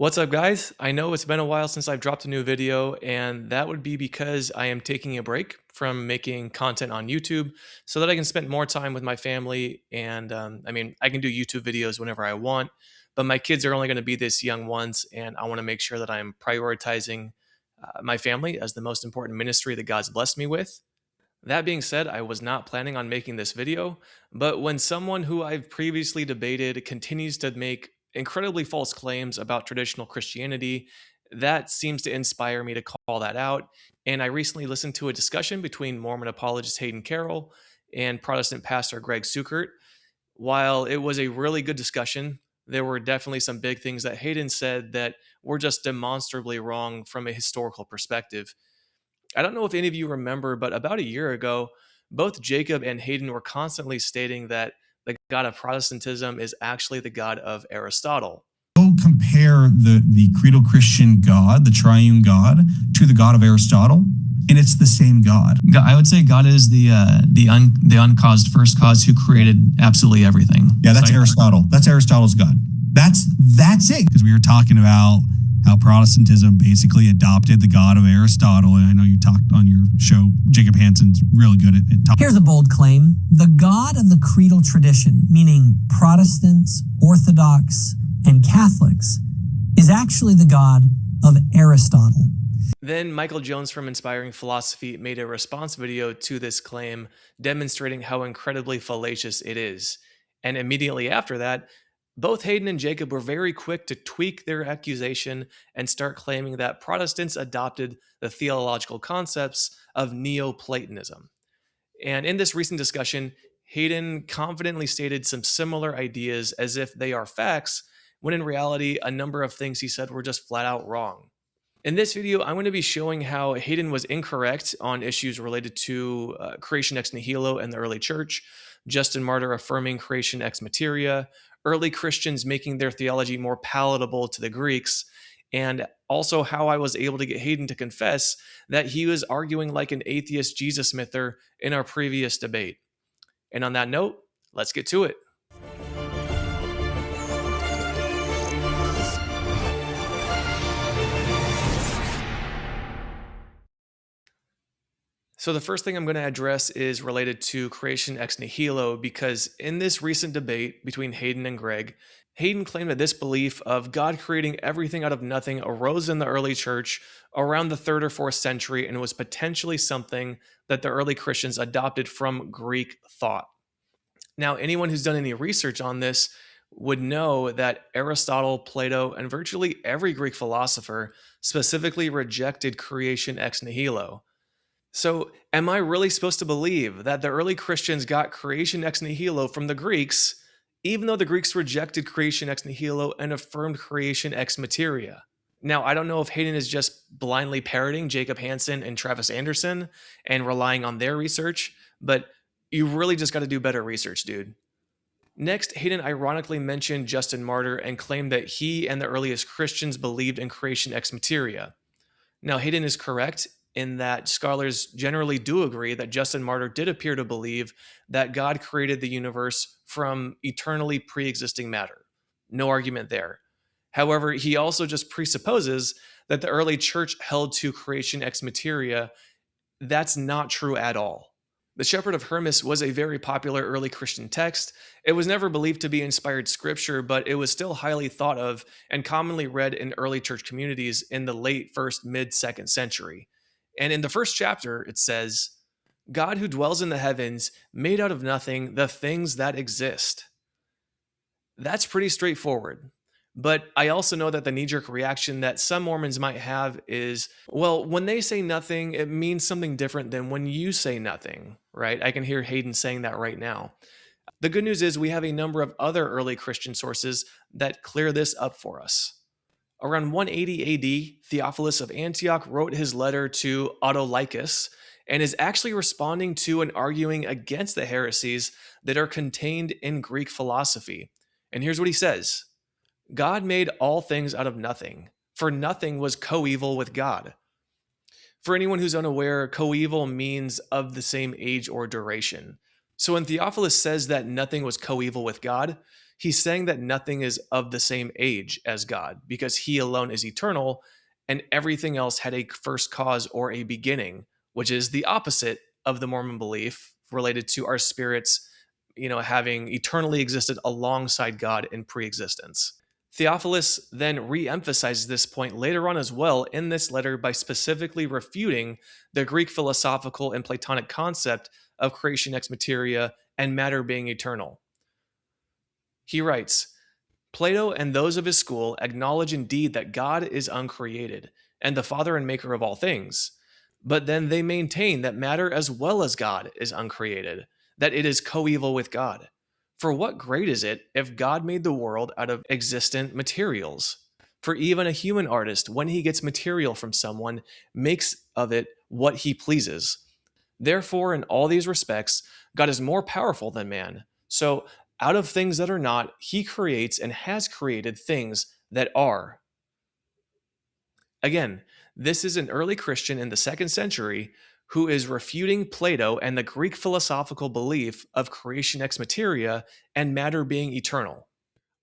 What's up, guys? I know it's been a while since I've dropped a new video, and that would be because I am taking a break from making content on YouTube so that I can spend more time with my family. And I can do YouTube videos whenever I want, but my kids are only going to be this young once, and I want to make sure that I'm prioritizing my family as the most important ministry that God's blessed me with. That being said, I was not planning on making this video, but when someone who I've previously debated continues to make incredibly false claims about traditional Christianity, that seems to inspire me to call that out. And I recently listened to a discussion between Mormon apologist Hayden Carroll and Protestant pastor Greg Sukert. While it was a really good discussion, there were definitely some big things that Hayden said that were just demonstrably wrong from a historical perspective. I don't know if any of you remember, but about a year ago, both Jacob and Hayden were constantly stating that the God of Protestantism is actually the God of Aristotle. Don't compare the creedal Christian God, the triune God, to the God of Aristotle, and it's the same God. I would say God is the uncaused first cause who created absolutely everything. Yeah, that's Aristotle. That's Aristotle's God. That's it. Because we were talking about how Protestantism basically adopted the God of Aristotle. And I know you talked on your show, Jacob Hansen's really good at talking. Here's a bold claim. The God of the creedal tradition, meaning Protestants, Orthodox, and Catholics, is actually the God of Aristotle. Then Michael Jones from Inspiring Philosophy made a response video to this claim, demonstrating how incredibly fallacious it is. And immediately after that, both Hayden and Jacob were very quick to tweak their accusation and start claiming that Protestants adopted the theological concepts of Neoplatonism. And in this recent discussion, Hayden confidently stated some similar ideas as if they are facts, when in reality, a number of things he said were just flat out wrong. In this video, I'm going to be showing how Hayden was incorrect on issues related to creation ex nihilo and the early church, Justin Martyr affirming creation ex materia, early Christians making their theology more palatable to the Greeks, and also how I was able to get Hayden to confess that he was arguing like an atheist Jesus myther in our previous debate. And on that note, let's get to it. So the first thing I'm going to address is related to creation ex nihilo, because in this recent debate between Hayden and Greg, Hayden claimed that this belief of God creating everything out of nothing arose in the early church around the 3rd or 4th century and was potentially something that the early Christians adopted from Greek thought. Now, anyone who's done any research on this would know that Aristotle, Plato, and virtually every Greek philosopher specifically rejected creation ex nihilo. So, am I really supposed to believe that the early Christians got creation ex nihilo from the Greeks, even though the Greeks rejected creation ex nihilo and affirmed creation ex materia? Now, I don't know if Hayden is just blindly parroting Jacob Hansen and Travis Anderson and relying on their research, but you really just got to do better research, dude. Next, Hayden ironically mentioned Justin Martyr and claimed that he and the earliest Christians believed in creation ex materia. Now, Hayden is correct in that scholars generally do agree that Justin Martyr did appear to believe that God created the universe from eternally pre-existing matter. No argument there. However, he also just presupposes that the early church held to creation ex materia. That's not true at all. The Shepherd of Hermas was a very popular early Christian text. It was never believed to be inspired scripture, but it was still highly thought of and commonly read in early church communities in the late 1st, mid-2nd century. And in the first chapter, it says, God who dwells in the heavens made out of nothing the things that exist. That's pretty straightforward. But I also know that the knee-jerk reaction that some Mormons might have is, well, when they say nothing, it means something different than when you say nothing, right? I can hear Hayden saying that right now. The good news is we have a number of other early Christian sources that clear this up for us. Around 180 AD, Theophilus of Antioch wrote his letter to Autolycus and is actually responding to and arguing against the heresies that are contained in Greek philosophy. And here's what he says. God made all things out of nothing, for nothing was coeval with God. For anyone who's unaware, coeval means of the same age or duration. So when Theophilus says that nothing was coeval with God, He's saying that nothing is of the same age as God because he alone is eternal and everything else had a first cause or a beginning, which is the opposite of the Mormon belief related to our spirits, having eternally existed alongside God in pre-existence. Theophilus then re-emphasizes this point later on as well in this letter by specifically refuting the Greek philosophical and Platonic concept of creation ex materia and matter being eternal. He writes, Plato and those of his school acknowledge indeed that God is uncreated and the Father and Maker of all things, but then they maintain that matter as well as God is uncreated, that it is coeval with God. For what great is it if God made the world out of existent materials? For even a human artist, when he gets material from someone, makes of it what he pleases. Therefore, in all these respects, God is more powerful than man. So, out of things that are not, he creates and has created things that are. Again, this is an early Christian in the 2nd century who is refuting Plato and the Greek philosophical belief of creation ex materia and matter being eternal.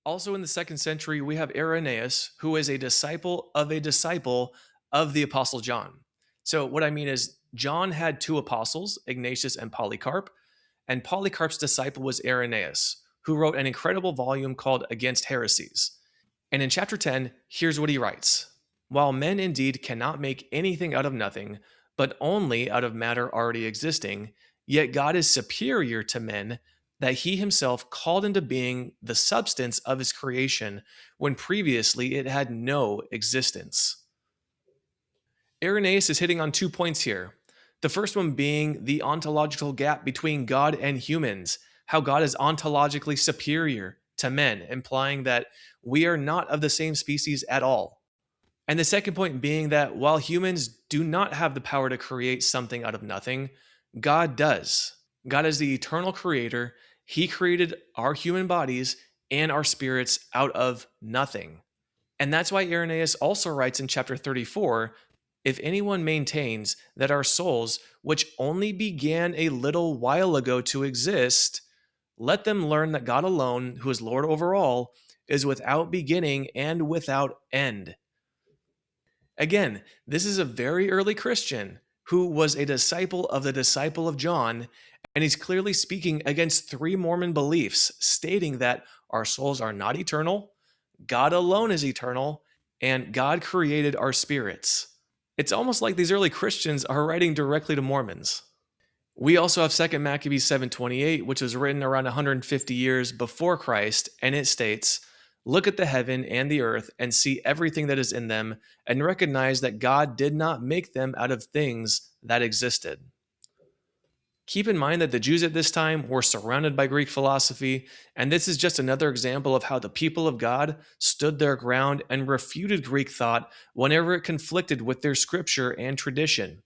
Also in the 2nd century, we have Irenaeus, who is a disciple of the Apostle John. So, what I mean is, John had 2 apostles, Ignatius and Polycarp, and Polycarp's disciple was Irenaeus, who wrote an incredible volume called Against Heresies. And in chapter 10, here's what he writes. While men indeed cannot make anything out of nothing, but only out of matter already existing, yet God is superior to men, that he himself called into being the substance of his creation when previously it had no existence. Irenaeus is hitting on 2 points here. The first one being the ontological gap between God and humans, how God is ontologically superior to men, implying that we are not of the same species at all. And the second point being that while humans do not have the power to create something out of nothing, God does. God is the eternal creator. He created our human bodies and our spirits out of nothing. And that's why Irenaeus also writes in chapter 34, if anyone maintains that our souls, which only began a little while ago to exist, let them learn that God alone, who is Lord over all, is without beginning and without end. Again, this is a very early Christian who was a disciple of the disciple of John, and he's clearly speaking against 3 Mormon beliefs, stating that our souls are not eternal, God alone is eternal, and God created our spirits. It's almost like these early Christians are writing directly to Mormons. We also have 2 Maccabees 7:28, which was written around 150 years before Christ, and it states, look at the heaven and the earth and see everything that is in them, and recognize that God did not make them out of things that existed. Keep in mind that the Jews at this time were surrounded by Greek philosophy, and this is just another example of how the people of God stood their ground and refuted Greek thought whenever it conflicted with their scripture and tradition.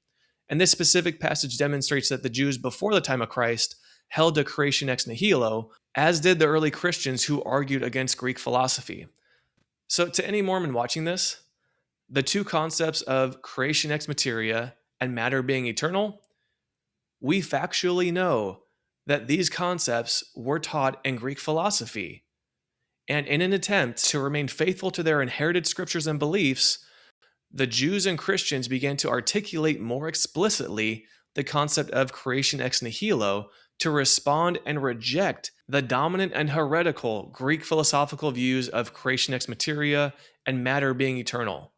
And this specific passage demonstrates that the Jews before the time of Christ held to creation ex nihilo, as did the early Christians who argued against Greek philosophy. So to any Mormon watching this, the 2 concepts of creation ex materia and matter being eternal, we factually know that these concepts were taught in Greek philosophy. And in an attempt to remain faithful to their inherited scriptures and beliefs, the Jews and Christians began to articulate more explicitly the concept of creation ex nihilo to respond and reject the dominant and heretical Greek philosophical views of creation ex materia and matter being eternal.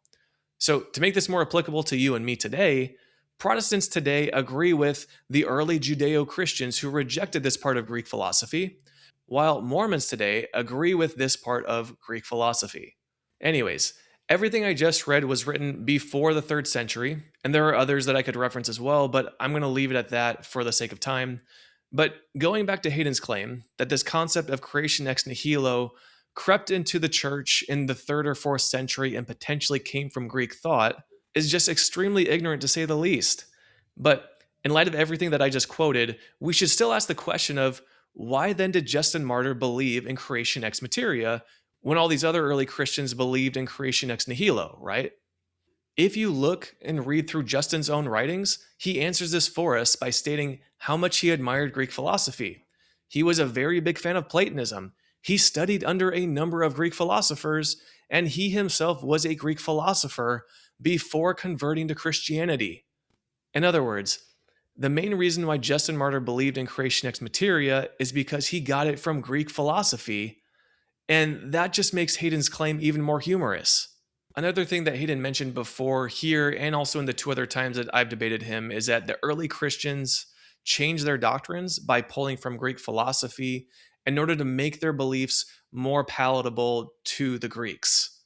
So, to make this more applicable to you and me today, Protestants today agree with the early Judeo-Christians who rejected this part of Greek philosophy, while Mormons today agree with this part of Greek philosophy. Anyways, everything I just read was written before the 3rd century, and there are others that I could reference as well, but I'm going to leave it at that for the sake of time. But going back to Hayden's claim that this concept of creation ex nihilo crept into the church in the 3rd or 4th century and potentially came from Greek thought is just extremely ignorant to say the least. But in light of everything that I just quoted, we should still ask the question of why then did Justin Martyr believe in creation ex materia when all these other early Christians believed in creation ex nihilo, right? If you look and read through Justin's own writings, he answers this for us by stating how much he admired Greek philosophy. He was a very big fan of Platonism, He studied under a number of Greek philosophers, and he himself was a Greek philosopher before converting to Christianity. In other words, the main reason why Justin Martyr believed in creation ex materia is because he got it from Greek philosophy, and that just makes Hayden's claim even more humorous. Another thing that Hayden mentioned before here, and also in the 2 other times that I've debated him, is that the early Christians changed their doctrines by pulling from Greek philosophy in order to make their beliefs more palatable to the Greeks.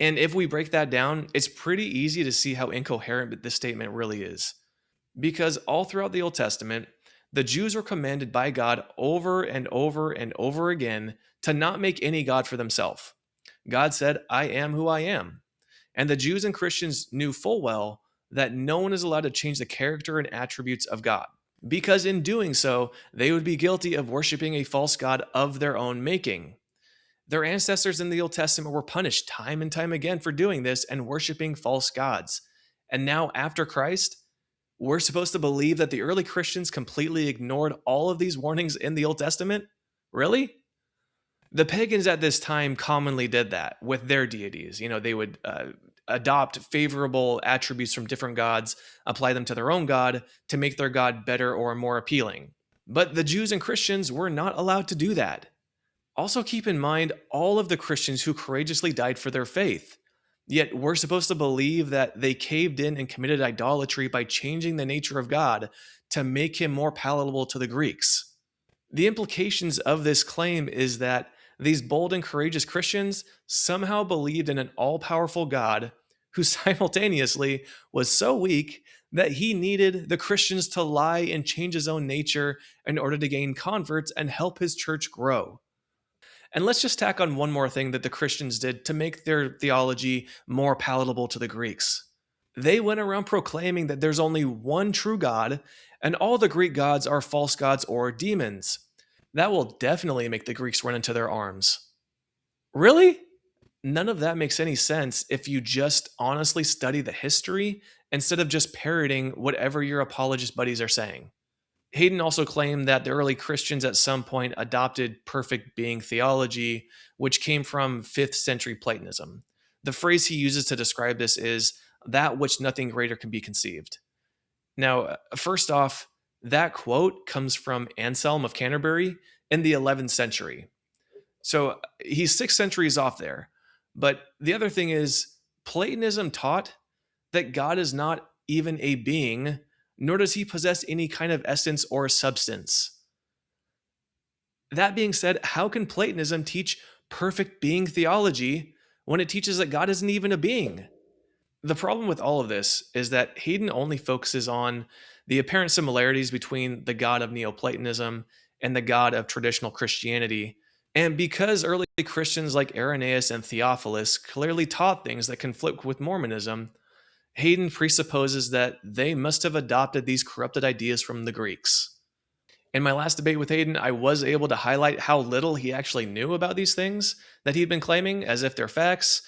And if we break that down, it's pretty easy to see how incoherent this statement really is. Because all throughout the Old Testament, the Jews were commanded by God over and over and over again to not make any God for themselves. God said, I am who I am. And the Jews and Christians knew full well that no one is allowed to change the character and attributes of God, because in doing so, they would be guilty of worshiping a false god of their own making. Their ancestors in the Old Testament were punished time and time again for doing this and worshiping false gods. And now, after Christ, we're supposed to believe that the early Christians completely ignored all of these warnings in the Old Testament? Really? The pagans at this time commonly did that with their deities. They would adopt favorable attributes from different gods, apply them to their own god to make their god better or more appealing. But the Jews and Christians were not allowed to do that. Also keep in mind all of the Christians who courageously died for their faith. Yet we're supposed to believe that they caved in and committed idolatry by changing the nature of God to make him more palatable to the Greeks. The implications of this claim is that these bold and courageous Christians somehow believed in an all-powerful God who simultaneously was so weak that he needed the Christians to lie and change his own nature in order to gain converts and help his church grow. And let's just tack on one more thing that the Christians did to make their theology more palatable to the Greeks. They went around proclaiming that there's only one true God, and all the Greek gods are false gods or demons. That will definitely make the Greeks run into their arms. Really? None of that makes any sense if you just honestly study the history instead of just parroting whatever your apologist buddies are saying. Hayden also claimed that the early Christians at some point adopted perfect being theology, which came from 5th century Platonism. The phrase he uses to describe this is that which nothing greater can be conceived. Now, first off, that quote comes from Anselm of Canterbury in the 11th century. So he's 6 centuries off there. But the other thing is, Platonism taught that God is not even a being, nor does he possess any kind of essence or substance. That being said, how can Platonism teach perfect being theology when it teaches that God isn't even a being? The problem with all of this is that Hayden only focuses on the apparent similarities between the God of Neoplatonism and the God of traditional Christianity. And because early Christians like Irenaeus and Theophilus clearly taught things that conflict with Mormonism, Hayden presupposes that they must have adopted these corrupted ideas from the Greeks. In my last debate with Hayden, I was able to highlight how little he actually knew about these things that he'd been claiming as if they're facts.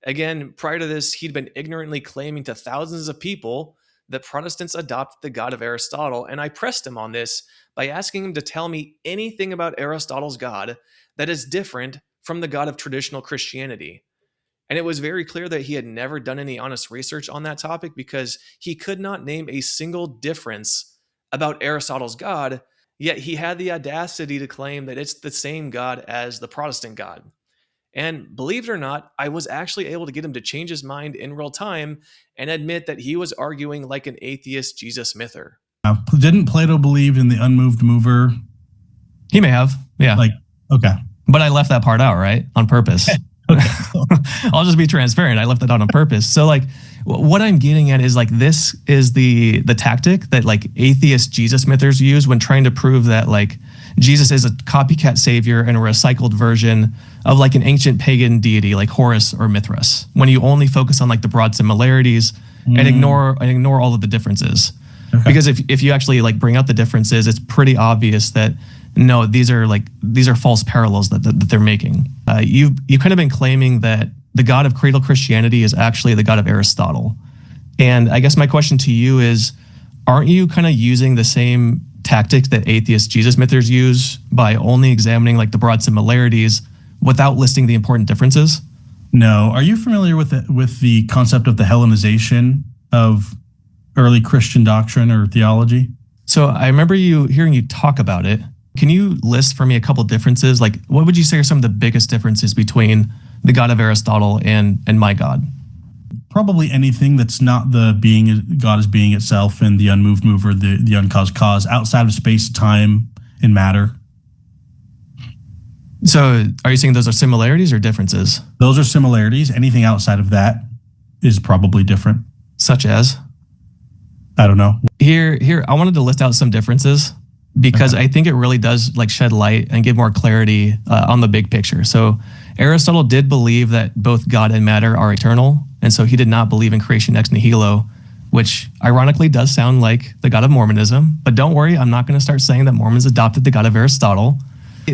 Again, prior to this, he'd been ignorantly claiming to thousands of people that Protestants adopted the God of Aristotle, and I pressed him on this by asking him to tell me anything about Aristotle's God that is different from the God of traditional Christianity. And it was very clear that he had never done any honest research on that topic because he could not name a single difference about Aristotle's God, yet he had the audacity to claim that it's the same God as the Protestant God. And believe it or not, I was actually able to get him to change his mind in real time and admit that he was arguing like an atheist Jesus myther. Didn't Plato believe in the unmoved mover? He may have, yeah. Okay. But I left that part out, right? On purpose. I'll just be transparent. I left that out on purpose. So what I'm getting at is this is the tactic that atheist Jesus mythers use when trying to prove that Jesus is a copycat savior and a recycled version of an ancient pagan deity like Horus or Mithras, when you only focus on the broad similarities and ignore all of the differences. Okay. Because if you actually bring out the differences, it's pretty obvious that no, these are false parallels that they're making. You've kind of been claiming that the God of cradle Christianity is actually the God of Aristotle. And I guess my question to you is, aren't you kind of using the same tactic that atheist Jesus mythers use by only examining like the broad similarities without listing the important differences? No. Are you familiar with the concept of the Hellenization of early Christian doctrine or theology? So I remember hearing you talk about it. Can you list for me a couple differences? Like, what would you say are some of the biggest differences between the God of Aristotle and my God? Probably anything that's not the being God as being itself and the unmoved mover, the uncaused cause, outside of space, time, and matter. So are you saying those are similarities or differences? Those are similarities. Anything outside of that is probably different. Such as? I don't know. Here, I wanted to list out some differences because I think it really does like shed light and give more clarity on the big picture. So Aristotle did believe that both God and matter are eternal. And so he did not believe in creation ex nihilo, which ironically does sound like the God of Mormonism. But don't worry, I'm not going to start saying that Mormons adopted the God of Aristotle.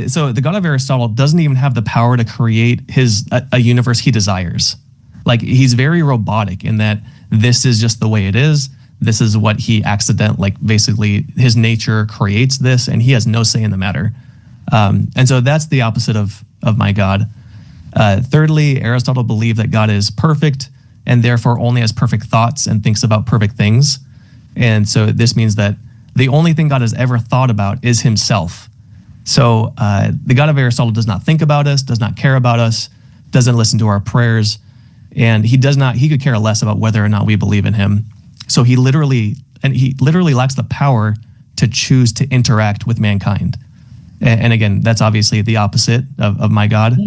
So the God of Aristotle doesn't even have the power to create a universe he desires. Like he's very robotic in that this is just the way it is. This is what he basically his nature creates this, and he has no say in the matter. And so that's the opposite of my God. Thirdly, Aristotle believed that God is perfect and therefore only has perfect thoughts and thinks about perfect things. And so this means that the only thing God has ever thought about is himself. So the God of Aristotle does not think about us, does not care about us, doesn't listen to our prayers, and he could care less about whether or not we believe in him. So he literally lacks the power to choose to interact with mankind. And again, that's obviously the opposite of my God.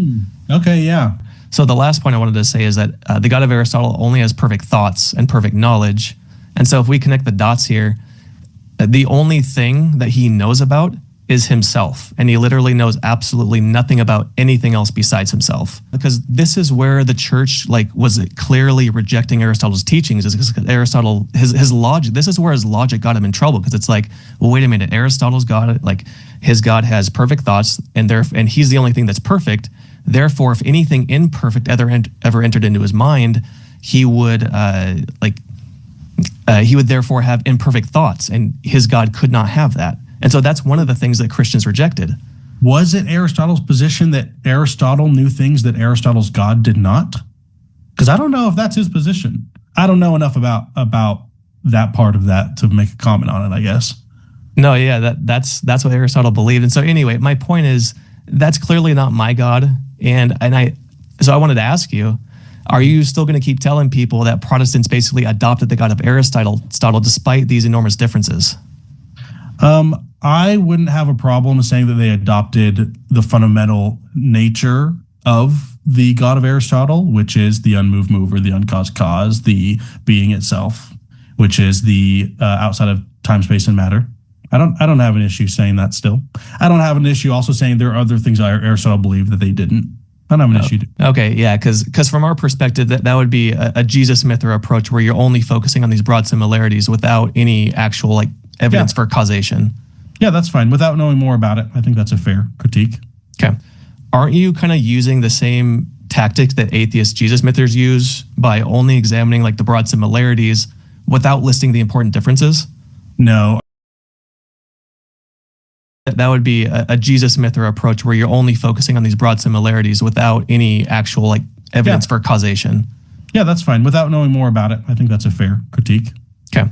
Okay, yeah. So the last point I wanted to say is that the God of Aristotle only has perfect thoughts and perfect knowledge. And so if we connect the dots here, the only thing that he knows about is himself. And he literally knows absolutely nothing about anything else besides himself. Because this is where the church was clearly rejecting Aristotle's teachings, is because Aristotle, his logic, this is where his logic got him in trouble. Because it's like, well, wait a minute, Aristotle's God, his God has perfect thoughts and he's the only thing that's perfect. Therefore, if anything imperfect ever entered into his mind, he would therefore have imperfect thoughts, and his God could not have that. And so that's one of the things that Christians rejected. Was it Aristotle's position that Aristotle knew things that Aristotle's God did not? Because I don't know if that's his position. I don't know enough about that part of that to make a comment on it, I guess. No, yeah, that's what Aristotle believed. And so anyway, my point is that's clearly not my God. So I wanted to ask you, are you still going to keep telling people that Protestants basically adopted the God of Aristotle despite these enormous differences? I wouldn't have a problem saying that they adopted the fundamental nature of the God of Aristotle, which is the unmoved mover, the uncaused cause, the being itself, which is the outside of time, space, and matter. I don't have an issue saying that still. I don't have an issue also saying there are other things Aristotle believed that they didn't. I don't have an issue. Okay, yeah, because from our perspective, that would be a Jesus myth or approach where you're only focusing on these broad similarities without any actual evidence for causation. Yeah, that's fine. Without knowing more about it, I think that's a fair critique. Okay. Aren't you kind of using the same tactic that atheist Jesus mythers use by only examining the broad similarities without listing the important differences? No. That would be a Jesus myth or approach where you're only focusing on these broad similarities without any actual evidence for causation. Yeah, that's fine. Without knowing more about it, I think that's a fair critique. Okay.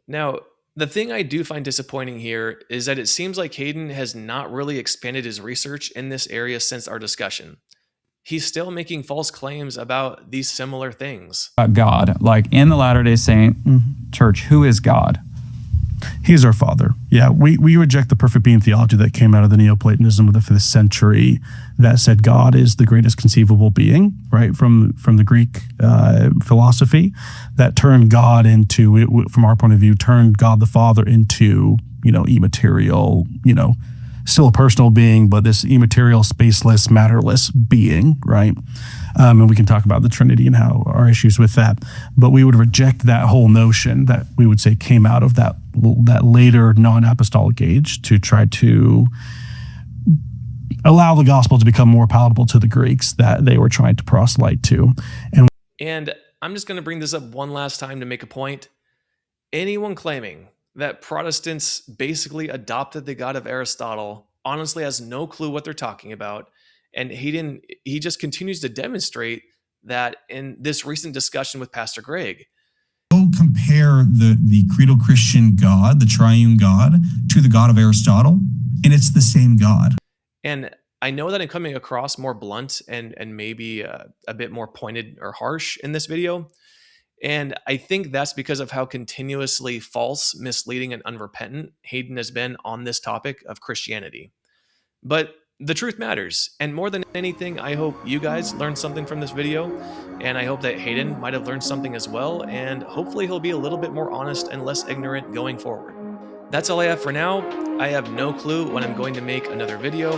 Now, the thing I do find disappointing here is that it seems like Hayden has not really expanded his research in this area since our discussion. He's still making false claims about these similar things. God, in the Latter-day Saint Church, who is God? He's our Father. Yeah, we reject the perfect being theology that came out of the Neoplatonism of the 5th century that said God is the greatest conceivable being, right, from the Greek philosophy that turned God into, from our point of view, turned God the Father into, immaterial, still a personal being, but this immaterial, spaceless, matterless being, right? And we can talk about the Trinity and how our issues with that. But we would reject that whole notion that we would say came out of that later non-apostolic age to try to allow the gospel to become more palatable to the Greeks that they were trying to proselyte to. And I'm just going to bring this up one last time to make a point. Anyone claiming that Protestants basically adopted the God of Aristotle, honestly has no clue what they're talking about. And he just continues to demonstrate that in this recent discussion with Pastor Greg. Go compare the creedal Christian God, the triune God, to the God of Aristotle, and it's the same God. And I know that I'm coming across more blunt and maybe a bit more pointed or harsh in this video. And I think that's because of how continuously false, misleading, and unrepentant Hayden has been on this topic of Christianity. But the truth matters. And more than anything, I hope you guys learned something from this video. And I hope that Hayden might have learned something as well. And hopefully he'll be a little bit more honest and less ignorant going forward. That's all I have for now. I have no clue when I'm going to make another video.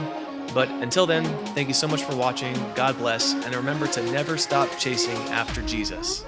But until then, thank you so much for watching. God bless. And remember to never stop chasing after Jesus.